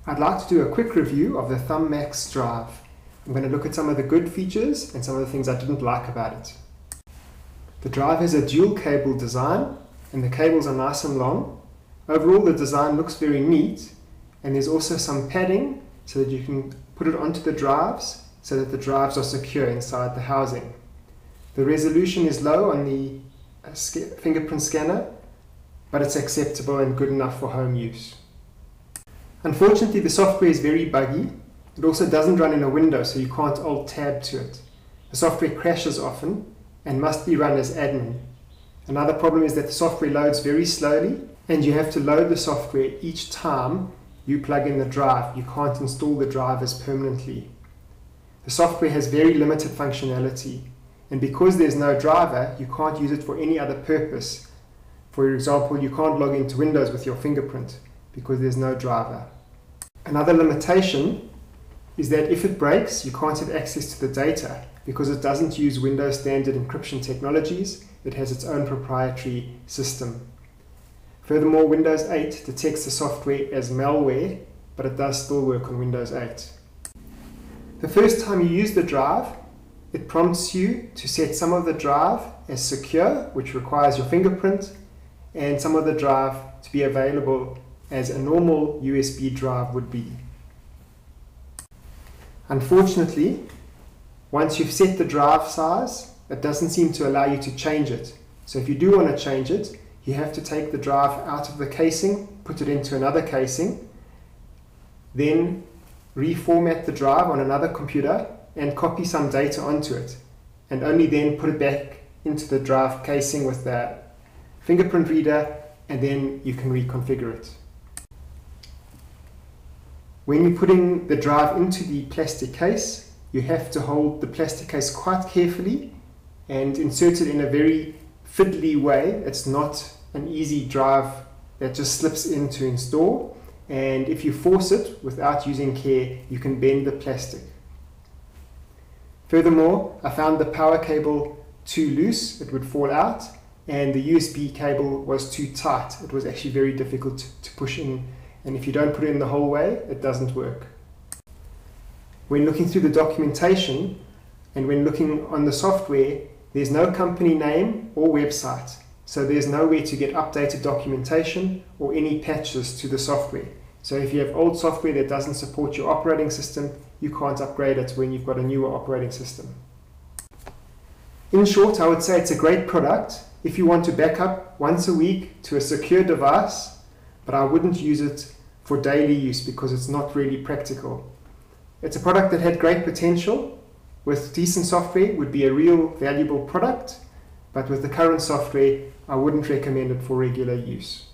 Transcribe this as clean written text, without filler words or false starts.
I'd like to do a quick review of the ThumbMAX drive. I'm going to look at some of the good features and some of the things I didn't like about it. The drive has a dual cable design and the cables are nice and long. Overall the design looks very neat, and there's also some padding so that you can put it onto the drives so that the drives are secure inside the housing. The resolution is low on the fingerprint scanner, but it's acceptable and good enough for home use. Unfortunately, the software is very buggy. It also doesn't run in a window, so you can't Alt-Tab to it. The software crashes often and must be run as admin. Another problem is that the software loads very slowly, and you have to load the software each time you plug in the drive. You can't install the drivers permanently. The software has very limited functionality, and because there's no driver, you can't use it for any other purpose. For example, you can't log into Windows with your fingerprint because there's no driver. Another limitation is that if it breaks, you can't have access to the data because it doesn't use Windows standard encryption technologies. It has its own proprietary system. Furthermore, Windows 8 detects the software as malware, but it does still work on Windows 8. The first time you use the drive, it prompts you to set some of the drive as secure, which requires your fingerprint, and some of the drive to be available as a normal USB drive would be. Unfortunately, once you've set the drive size, it doesn't seem to allow you to change it. So if you do want to change it, you have to take the drive out of the casing, put it into another casing, then reformat the drive on another computer and copy some data onto it, and only then put it back into the drive casing with the fingerprint reader, and then you can reconfigure it. When you're putting the drive into the plastic case, you have to hold the plastic case quite carefully and insert it in a very fiddly way. It's not an easy drive that just slips in to install, and if you force it without using care, you can bend the plastic. Furthermore, I found the power cable too loose, it would fall out, and the USB cable was too tight. It was actually very difficult to push in, and if you don't put it in the whole way, it doesn't work. When looking through the documentation and when looking on the software, there's no company name or website, so there's nowhere to get updated documentation or any patches to the software. So if you have old software that doesn't support your operating system, you can't upgrade it when you've got a newer operating system. In short, I would say it's a great product if you want to back up once a week to a secure device, but I wouldn't use it for daily use because it's not really practical. It's a product that had great potential. With decent software, it would be a real valuable product, but with the current software, I wouldn't recommend it for regular use.